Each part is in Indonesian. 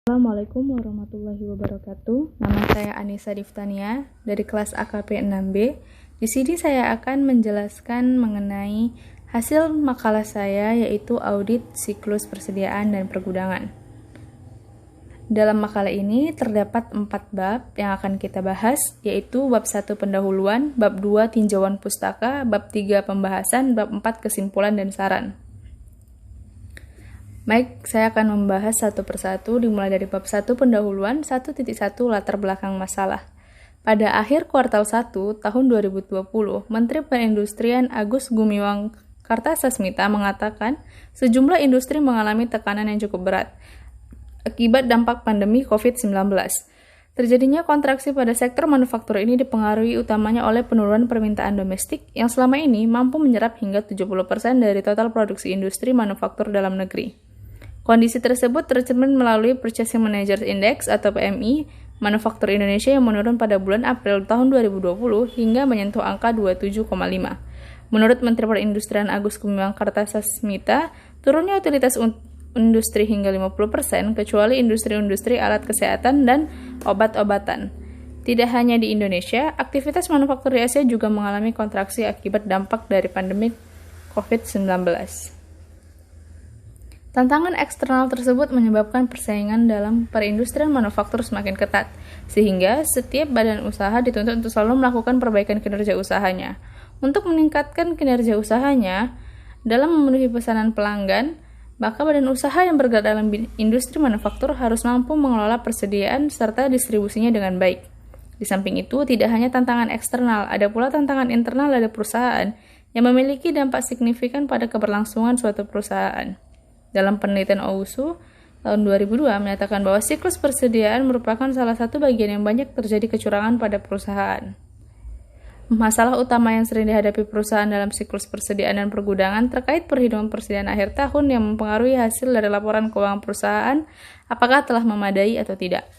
Assalamualaikum warahmatullahi wabarakatuh. Nama saya Anissa Diftania dari kelas AKP 6B. Di sini saya akan menjelaskan mengenai hasil makalah saya, yaitu audit siklus persediaan dan pergudangan. Dalam makalah ini terdapat 4 bab yang akan kita bahas, yaitu bab 1 pendahuluan, bab 2 tinjauan pustaka, bab 3 pembahasan, bab 4 kesimpulan dan saran. Baik, saya akan membahas satu persatu dimulai dari bab 1 pendahuluan 1.1 latar belakang masalah. Pada akhir kuartal 1 tahun 2020, Menteri Perindustrian Agus Gumiwang Kartasasmita mengatakan sejumlah industri mengalami tekanan yang cukup berat akibat dampak pandemi COVID-19. Terjadinya kontraksi pada sektor manufaktur ini dipengaruhi utamanya oleh penurunan permintaan domestik yang selama ini mampu menyerap hingga 70% dari total produksi industri manufaktur dalam negeri. Kondisi tersebut tercermin melalui Purchasing Managers Index atau PMI manufaktur Indonesia yang menurun pada bulan April tahun 2020 hingga menyentuh angka 27,5. Menurut Menteri Perindustrian Agus Gumiwang Kartasasmita, turunnya utilitas industri hingga 50% kecuali industri-industri alat kesehatan dan obat-obatan. Tidak hanya di Indonesia, aktivitas manufaktur di Asia juga mengalami kontraksi akibat dampak dari pandemi COVID-19. Tantangan eksternal tersebut menyebabkan persaingan dalam perindustrian manufaktur semakin ketat, sehingga setiap badan usaha dituntut untuk selalu melakukan perbaikan kinerja usahanya. Untuk meningkatkan kinerja usahanya dalam memenuhi pesanan pelanggan, maka badan usaha yang bergerak dalam industri manufaktur harus mampu mengelola persediaan serta distribusinya dengan baik. Di samping itu, tidak hanya tantangan eksternal, ada pula tantangan internal dari perusahaan yang memiliki dampak signifikan pada keberlangsungan suatu perusahaan. Dalam penelitian OUSU tahun 2002 menyatakan bahwa siklus persediaan merupakan salah satu bagian yang banyak terjadi kecurangan pada perusahaan. Masalah utama yang sering dihadapi perusahaan dalam siklus persediaan dan pergudangan terkait perhitungan persediaan akhir tahun yang mempengaruhi hasil dari laporan keuangan perusahaan apakah telah memadai atau tidak.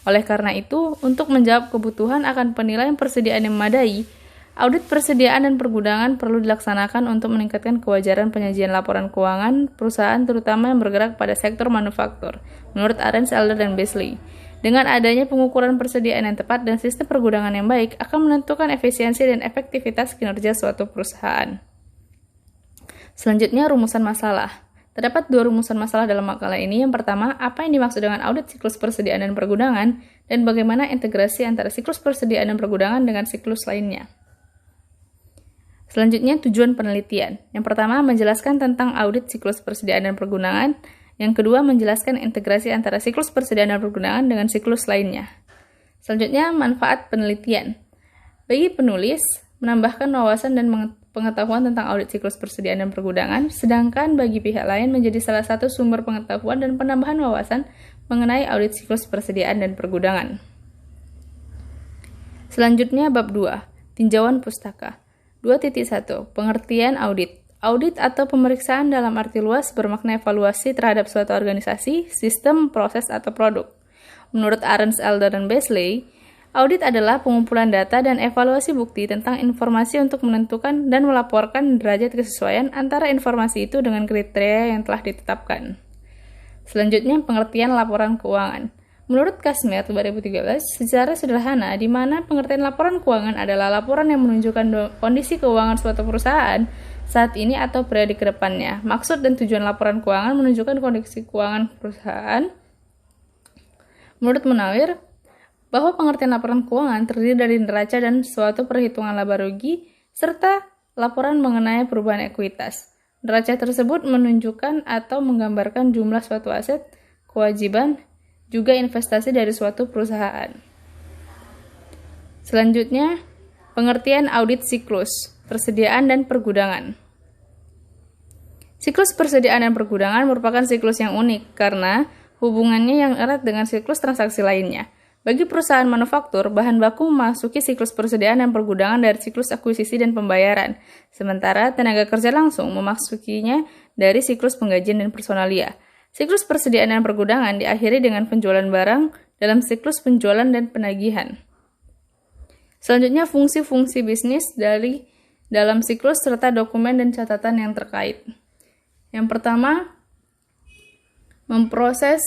Oleh karena itu, untuk menjawab kebutuhan akan penilaian persediaan yang memadai, audit persediaan dan pergudangan perlu dilaksanakan untuk meningkatkan kewajaran penyajian laporan keuangan perusahaan terutama yang bergerak pada sektor manufaktur, menurut Arens, Elder, dan Beasley. Dengan adanya pengukuran persediaan yang tepat dan sistem pergudangan yang baik akan menentukan efisiensi dan efektivitas kinerja suatu perusahaan. Selanjutnya, rumusan masalah. Terdapat 2 rumusan masalah dalam makalah ini. Yang pertama, apa yang dimaksud dengan audit siklus persediaan dan pergudangan, dan bagaimana integrasi antara siklus persediaan dan pergudangan dengan siklus lainnya. Selanjutnya, tujuan penelitian. Yang pertama, menjelaskan tentang audit siklus persediaan dan pergudangan. Yang kedua, menjelaskan integrasi antara siklus persediaan dan pergudangan dengan siklus lainnya. Selanjutnya, manfaat penelitian. Bagi penulis, menambahkan wawasan dan pengetahuan tentang audit siklus persediaan dan pergudangan, sedangkan bagi pihak lain menjadi salah satu sumber pengetahuan dan penambahan wawasan mengenai audit siklus persediaan dan pergudangan. Selanjutnya, bab 2, tinjauan pustaka. 2.1. Pengertian audit. Audit atau pemeriksaan dalam arti luas bermakna evaluasi terhadap suatu organisasi, sistem, proses, atau produk. Menurut Arens, Elder, dan Beasley, audit adalah pengumpulan data dan evaluasi bukti tentang informasi untuk menentukan dan melaporkan derajat kesesuaian antara informasi itu dengan kriteria yang telah ditetapkan. Selanjutnya, pengertian laporan keuangan. Menurut Kasmet 2013, secara sederhana, di mana pengertian laporan keuangan adalah laporan yang menunjukkan kondisi keuangan suatu perusahaan saat ini atau periode ke depannya. Maksud dan tujuan laporan keuangan menunjukkan kondisi keuangan perusahaan. Menurut Munawir, bahwa pengertian laporan keuangan terdiri dari neraca dan suatu perhitungan laba rugi, serta laporan mengenai perubahan ekuitas. Neraca tersebut menunjukkan atau menggambarkan jumlah suatu aset, kewajiban, juga investasi dari suatu perusahaan. Selanjutnya, pengertian audit siklus, persediaan dan pergudangan. Siklus persediaan dan pergudangan merupakan siklus yang unik karena hubungannya yang erat dengan siklus transaksi lainnya. Bagi perusahaan manufaktur, bahan baku memasuki siklus persediaan dan pergudangan dari siklus akuisisi dan pembayaran, sementara tenaga kerja langsung memasukinya dari siklus penggajian dan personalia. Siklus persediaan dan pergudangan diakhiri dengan penjualan barang dalam siklus penjualan dan penagihan. Selanjutnya, fungsi-fungsi bisnis dari dalam siklus serta dokumen dan catatan yang terkait. Yang pertama, memproses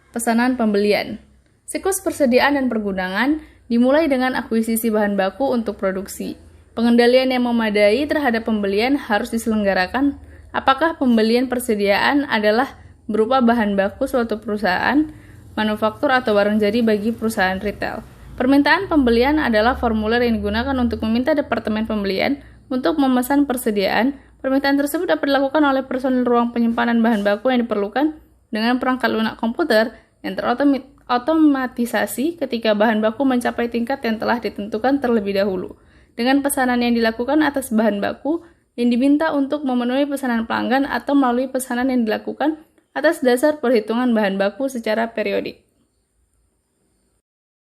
Pesanan pembelian. Siklus persediaan dan pergundangan dimulai dengan akuisisi bahan baku untuk produksi. Pengendalian yang memadai terhadap pembelian harus diselenggarakan. Apakah pembelian persediaan adalah berupa bahan baku suatu perusahaan, manufaktur atau barang jadi bagi perusahaan retail. Permintaan pembelian adalah formulir yang digunakan untuk meminta Departemen Pembelian untuk memesan persediaan. Permintaan tersebut dapat dilakukan oleh personil ruang penyimpanan bahan baku yang diperlukan dengan perangkat lunak komputer yang terotomatisasi ketika bahan baku mencapai tingkat yang telah ditentukan terlebih dahulu. Dengan pesanan yang dilakukan atas bahan baku yang diminta untuk memenuhi pesanan pelanggan atau melalui pesanan yang dilakukan atas dasar perhitungan bahan baku secara periodik.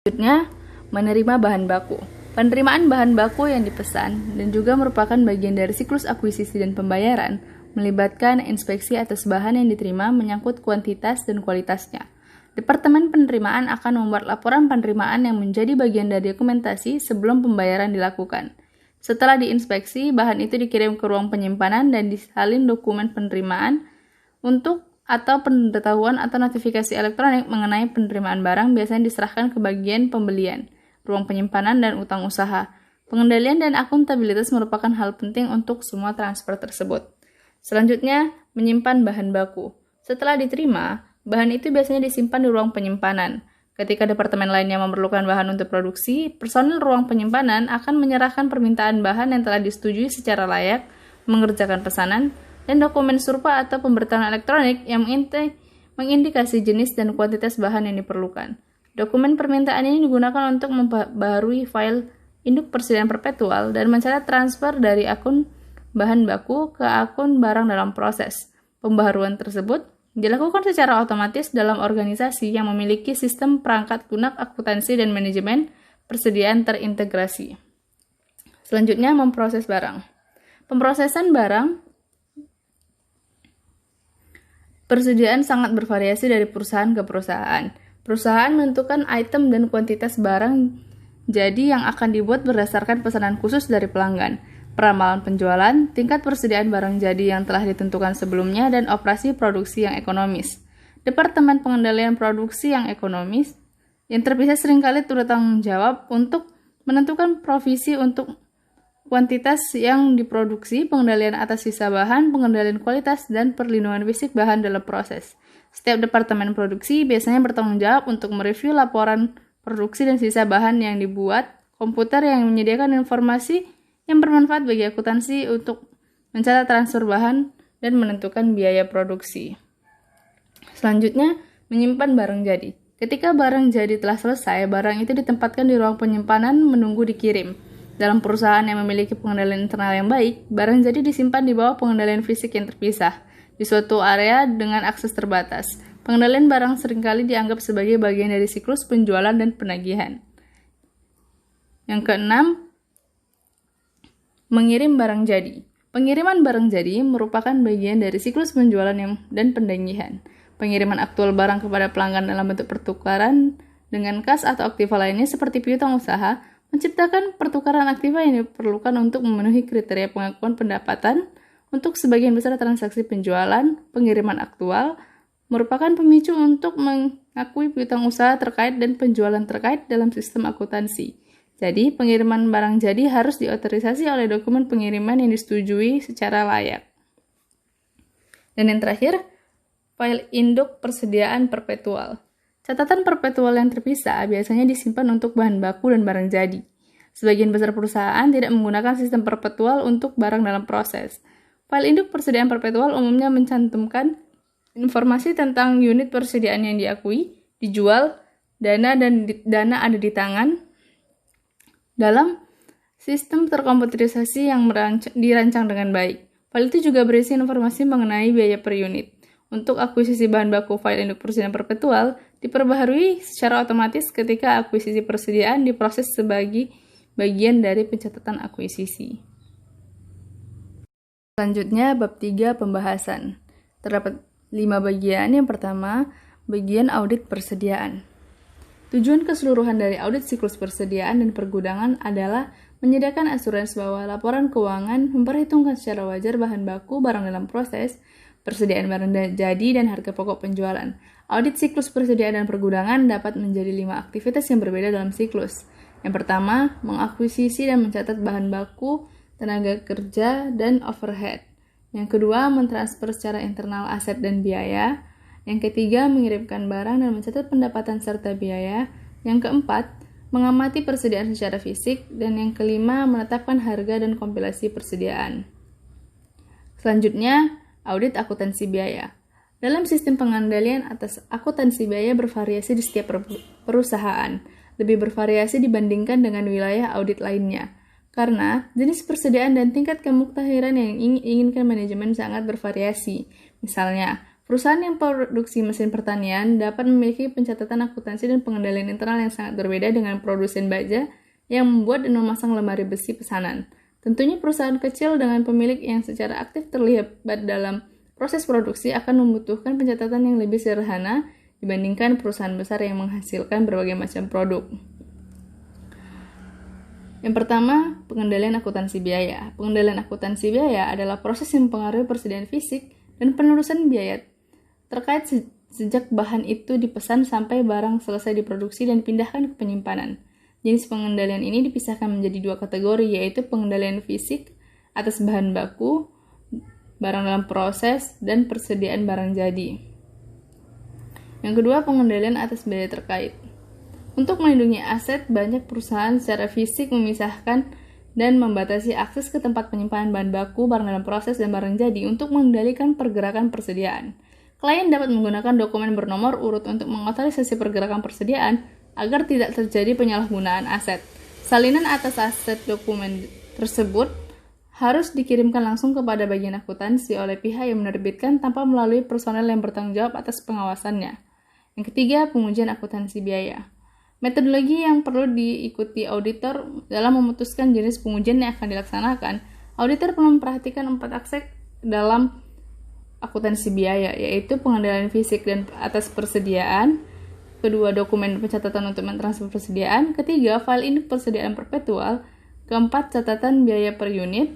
Selanjutnya, menerima bahan baku. Penerimaan bahan baku yang dipesan dan juga merupakan bagian dari siklus akuisisi dan pembayaran, melibatkan inspeksi atas bahan yang diterima menyangkut kuantitas dan kualitasnya. Departemen Penerimaan akan membuat laporan penerimaan yang menjadi bagian dari dokumentasi sebelum pembayaran dilakukan. Setelah diinspeksi, bahan itu dikirim ke ruang penyimpanan dan disalin dokumen penerimaan atau pemberitahuan atau notifikasi elektronik mengenai penerimaan barang biasanya diserahkan ke bagian pembelian, ruang penyimpanan, dan utang usaha. Pengendalian dan akuntabilitas merupakan hal penting untuk semua transfer tersebut. Selanjutnya, menyimpan bahan baku. Setelah diterima, bahan itu biasanya disimpan di ruang penyimpanan. Ketika departemen lainnya memerlukan bahan untuk produksi, personil ruang penyimpanan akan menyerahkan permintaan bahan yang telah disetujui secara layak, mengerjakan pesanan, dan dokumen surpa atau pemberitahuan elektronik yang mengindikasi jenis dan kuantitas bahan yang diperlukan. Dokumen permintaan ini digunakan untuk memperbarui file induk persediaan perpetual dan mencatat transfer dari akun bahan baku ke akun barang dalam proses. Pembaharuan tersebut dilakukan secara otomatis dalam organisasi yang memiliki sistem perangkat lunak akuntansi dan manajemen persediaan terintegrasi. Selanjutnya, memproses barang. Pemrosesan barang persediaan sangat bervariasi dari perusahaan ke perusahaan. Perusahaan menentukan item dan kuantitas barang jadi yang akan dibuat berdasarkan pesanan khusus dari pelanggan, peramalan penjualan, tingkat persediaan barang jadi yang telah ditentukan sebelumnya, dan operasi produksi yang ekonomis. Departemen Pengendalian Produksi yang ekonomis yang terpisah seringkali turut tanggung jawab untuk menentukan provisi untuk kuantitas yang diproduksi, pengendalian atas sisa bahan, pengendalian kualitas, dan perlindungan fisik bahan dalam proses. Setiap departemen produksi biasanya bertanggung jawab untuk mereview laporan produksi dan sisa bahan yang dibuat komputer yang menyediakan informasi yang bermanfaat bagi akuntansi untuk mencatat transfer bahan dan menentukan biaya produksi. Selanjutnya, menyimpan barang jadi. Ketika barang jadi telah selesai, barang itu ditempatkan di ruang penyimpanan menunggu dikirim. Dalam perusahaan yang memiliki pengendalian internal yang baik, barang jadi disimpan di bawah pengendalian fisik yang terpisah, di suatu area dengan akses terbatas. Pengendalian barang seringkali dianggap sebagai bagian dari siklus penjualan dan penagihan. Yang keenam, mengirim barang jadi. Pengiriman barang jadi merupakan bagian dari siklus penjualan dan penagihan. Pengiriman aktual barang kepada pelanggan dalam bentuk pertukaran dengan kas atau aktiva lainnya seperti piutang usaha menciptakan pertukaran aktiva yang diperlukan untuk memenuhi kriteria pengakuan pendapatan. Untuk sebagian besar transaksi penjualan, pengiriman aktual merupakan pemicu untuk mengakui piutang usaha terkait dan penjualan terkait dalam sistem akuntansi. Jadi, pengiriman barang jadi harus diotorisasi oleh dokumen pengiriman yang disetujui secara layak. Dan yang terakhir, file induk persediaan perpetual. Catatan perpetual yang terpisah biasanya disimpan untuk bahan baku dan barang jadi. Sebagian besar perusahaan tidak menggunakan sistem perpetual untuk barang dalam proses. File induk persediaan perpetual umumnya mencantumkan informasi tentang unit persediaan yang diakui, dijual, dana ada di tangan dalam sistem terkomputerisasi yang dirancang dengan baik. File itu juga berisi informasi mengenai biaya per unit. Untuk akuisisi bahan baku, file induk persediaan perpetual diperbaharui secara otomatis ketika akuisisi persediaan diproses sebagai bagian dari pencatatan akuisisi. Selanjutnya, bab 3 pembahasan. Terdapat 5 bagian. Yang pertama, bagian audit persediaan. Tujuan keseluruhan dari audit siklus persediaan dan pergudangan adalah menyediakan asuransi bahwa laporan keuangan memperhitungkan secara wajar bahan baku, barang dalam proses, persediaan barang jadi, dan harga pokok penjualan. Audit siklus persediaan dan pergudangan dapat menjadi 5 aktivitas yang berbeda dalam siklus. Yang pertama, mengakuisisi dan mencatat bahan baku, tenaga kerja, dan overhead. Yang kedua, mentransfer secara internal aset dan biaya. Yang ketiga, mengirimkan barang dan mencatat pendapatan serta biaya. Yang keempat, mengamati persediaan secara fisik. Dan yang kelima, menetapkan harga dan kompilasi persediaan. Selanjutnya, audit akuntansi biaya. Dalam sistem pengendalian atas akuntansi biaya bervariasi di setiap perusahaan, lebih bervariasi dibandingkan dengan wilayah audit lainnya. Karena jenis persediaan dan tingkat kemuktahiran yang inginkan manajemen sangat bervariasi. Misalnya, perusahaan yang produksi mesin pertanian dapat memiliki pencatatan akuntansi dan pengendalian internal yang sangat berbeda dengan produsen baja yang membuat dan memasang lemari besi pesanan. Tentunya perusahaan kecil dengan pemilik yang secara aktif terlibat dalam proses produksi akan membutuhkan pencatatan yang lebih sederhana dibandingkan perusahaan besar yang menghasilkan berbagai macam produk. Yang pertama, pengendalian akuntansi biaya. Pengendalian akuntansi biaya adalah proses yang mempengaruhi persediaan fisik dan penelusuran biaya terkait sejak bahan itu dipesan sampai barang selesai diproduksi dan dipindahkan ke penyimpanan. Jenis pengendalian ini dipisahkan menjadi 2 kategori, yaitu pengendalian fisik atas bahan baku, barang dalam proses, dan persediaan barang jadi. Yang kedua, pengendalian atas biaya terkait. Untuk melindungi aset, banyak perusahaan secara fisik memisahkan dan membatasi akses ke tempat penyimpanan bahan baku, barang dalam proses, dan barang jadi untuk mengendalikan pergerakan persediaan. Klien dapat menggunakan dokumen bernomor urut untuk mengotorisasi pergerakan persediaan agar tidak terjadi penyalahgunaan aset. Salinan atas aset dokumen tersebut harus dikirimkan langsung kepada bagian akuntansi oleh pihak yang menerbitkan tanpa melalui personel yang bertanggung jawab atas pengawasannya. Yang ketiga, pengujian akuntansi biaya. Metodologi yang perlu diikuti auditor dalam memutuskan jenis pengujian yang akan dilaksanakan. Auditor perlu memperhatikan 4 aspek dalam akuntansi biaya, yaitu pengendalian fisik dan atas persediaan, kedua, dokumen pencatatan untuk mentransfer persediaan, ketiga, file induk persediaan perpetual, keempat, catatan biaya per unit,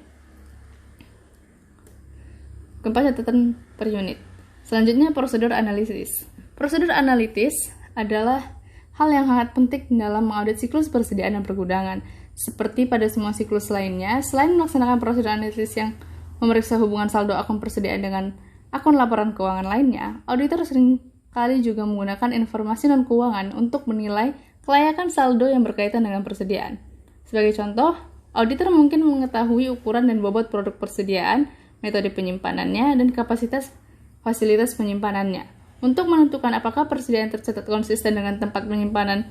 Selanjutnya, prosedur analisis. Prosedur analitis adalah hal yang sangat penting dalam mengaudit siklus persediaan dan pergudangan. Seperti pada semua siklus lainnya, selain melaksanakan prosedur analisis yang memeriksa hubungan saldo akun persediaan dengan akun laporan keuangan lainnya, auditor seringkali juga menggunakan informasi non-keuangan untuk menilai kelayakan saldo yang berkaitan dengan persediaan. Sebagai contoh, auditor mungkin mengetahui ukuran dan bobot produk persediaan, metode penyimpanannya, dan kapasitas fasilitas penyimpanannya. Untuk menentukan apakah persediaan tercatat konsisten dengan tempat penyimpanan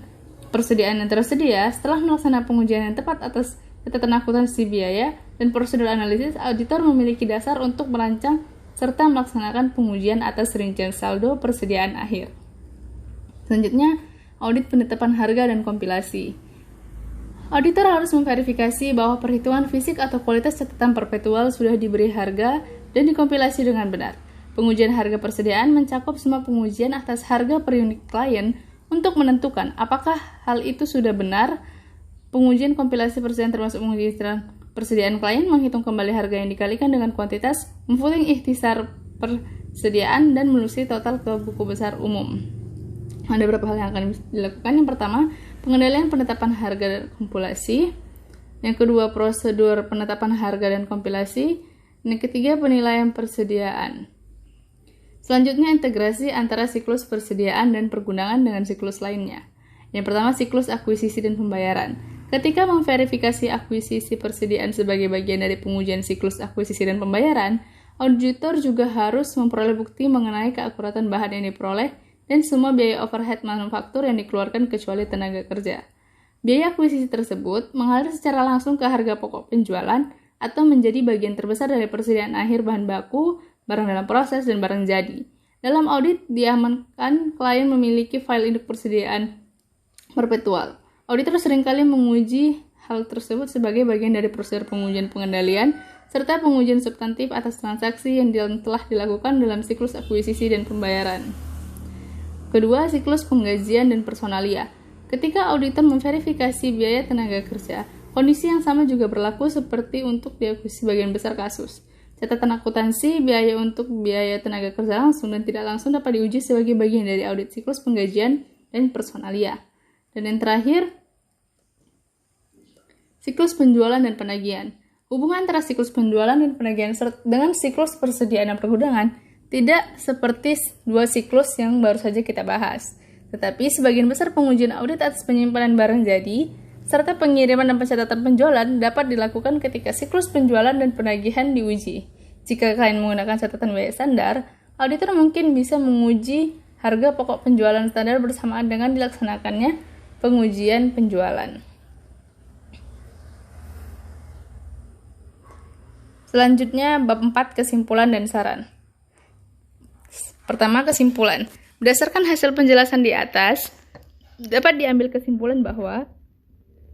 persediaan yang tersedia, setelah melaksanakan pengujian yang tepat atas catatan akuntansi biaya dan prosedur analisis, auditor memiliki dasar untuk merancang serta melaksanakan pengujian atas rincian saldo persediaan akhir. Selanjutnya, audit penetapan harga dan kompilasi. Auditor harus memverifikasi bahwa perhitungan fisik atau kualitas catatan perpetual sudah diberi harga dan dikompilasi dengan benar. Pengujian harga persediaan mencakup semua pengujian atas harga per unit klien untuk menentukan apakah hal itu sudah benar. Pengujian kompilasi persediaan termasuk pengujian persediaan klien menghitung kembali harga yang dikalikan dengan kuantitas, memfooting ikhtisar persediaan, dan menelusuri total ke buku besar umum. Ada beberapa hal yang akan dilakukan. Yang pertama, pengendalian penetapan harga dan kompilasi. Yang kedua, prosedur penetapan harga dan kompilasi. Dan yang ketiga, penilaian persediaan. Selanjutnya, integrasi antara siklus persediaan dan pergudangan dengan siklus lainnya. Yang pertama, siklus akuisisi dan pembayaran. Ketika memverifikasi akuisisi persediaan sebagai bagian dari pengujian siklus akuisisi dan pembayaran, auditor juga harus memperoleh bukti mengenai keakuratan bahan yang diperoleh dan semua biaya overhead manufaktur yang dikeluarkan kecuali tenaga kerja. Biaya akuisisi tersebut mengalir secara langsung ke harga pokok penjualan atau menjadi bagian terbesar dari persediaan akhir bahan baku, barang dalam proses, dan barang jadi. Dalam audit, diamankan klien memiliki file induk persediaan perpetual. Auditor seringkali menguji hal tersebut sebagai bagian dari prosedur pengujian pengendalian serta pengujian substantif atas transaksi yang telah dilakukan dalam siklus akuisisi dan pembayaran. Kedua, siklus penggajian dan personalia. Ketika auditor memverifikasi biaya tenaga kerja, kondisi yang sama juga berlaku seperti untuk diakuisisi sebagian besar kasus. Catatan akuntansi, biaya untuk biaya tenaga kerja langsung dan tidak langsung dapat diuji sebagai bagian dari audit siklus penggajian dan personalia. Dan yang terakhir, siklus penjualan dan penagihan. Hubungan antara siklus penjualan dan penagihan dengan siklus persediaan dan pergudangan tidak seperti dua siklus yang baru saja kita bahas. Tetapi sebagian besar pengujian audit atas penyimpanan barang jadi serta pengiriman dan pencatatan penjualan dapat dilakukan ketika siklus penjualan dan penagihan diuji. Jika klien menggunakan catatan biaya standar, auditor mungkin bisa menguji harga pokok penjualan standar bersamaan dengan dilaksanakannya pengujian penjualan. Selanjutnya, bab 4 kesimpulan dan saran. Pertama, kesimpulan. Berdasarkan hasil penjelasan di atas, dapat diambil kesimpulan bahwa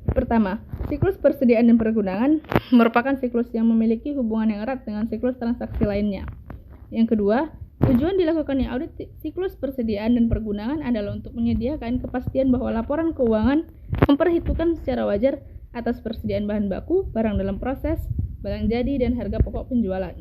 pertama, siklus persediaan dan pergudangan merupakan siklus yang memiliki hubungan yang erat dengan siklus transaksi lainnya. Yang kedua, tujuan dilakukannya audit siklus persediaan dan pergudangan adalah untuk menyediakan kepastian bahwa laporan keuangan memperhitungkan secara wajar atas persediaan bahan baku, barang dalam proses, barang jadi, dan harga pokok penjualan.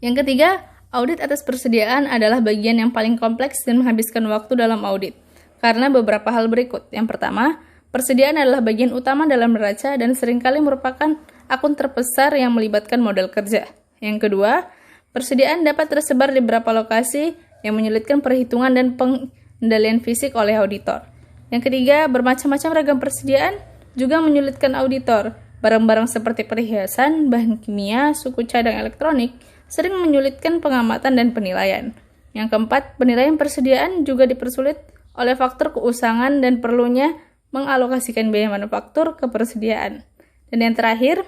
Yang ketiga, audit atas persediaan adalah bagian yang paling kompleks dan menghabiskan waktu dalam audit, karena beberapa hal berikut. Yang pertama, persediaan adalah bagian utama dalam neraca dan seringkali merupakan akun terbesar yang melibatkan modal kerja. Yang kedua, persediaan dapat tersebar di beberapa lokasi yang menyulitkan perhitungan dan pengendalian fisik oleh auditor. Yang ketiga, bermacam-macam ragam persediaan juga menyulitkan auditor. Barang-barang seperti perhiasan, bahan kimia, suku cadang elektronik sering menyulitkan pengamatan dan penilaian. Yang keempat, penilaian persediaan juga dipersulit oleh faktor keusangan dan perlunya mengalokasikan biaya manufaktur ke persediaan. Dan yang terakhir,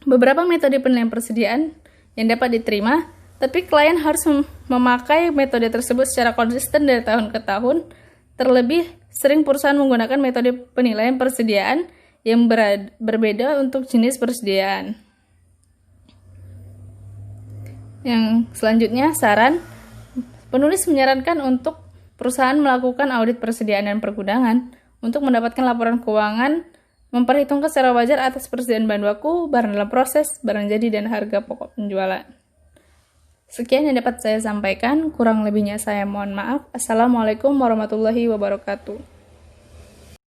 beberapa metode penilaian persediaan yang dapat diterima, tapi klien harus memakai metode tersebut secara konsisten dari tahun ke tahun. Terlebih, sering perusahaan menggunakan metode penilaian persediaan yang berbeda untuk jenis persediaan. Yang selanjutnya, saran. Penulis menyarankan untuk perusahaan melakukan audit persediaan dan pergudangan untuk mendapatkan laporan keuangan, memperhitungkan secara wajar atas persediaan bahan baku, barang dalam proses, barang jadi, dan harga pokok penjualan. Sekian yang dapat saya sampaikan, kurang lebihnya saya mohon maaf. Assalamualaikum warahmatullahi wabarakatuh.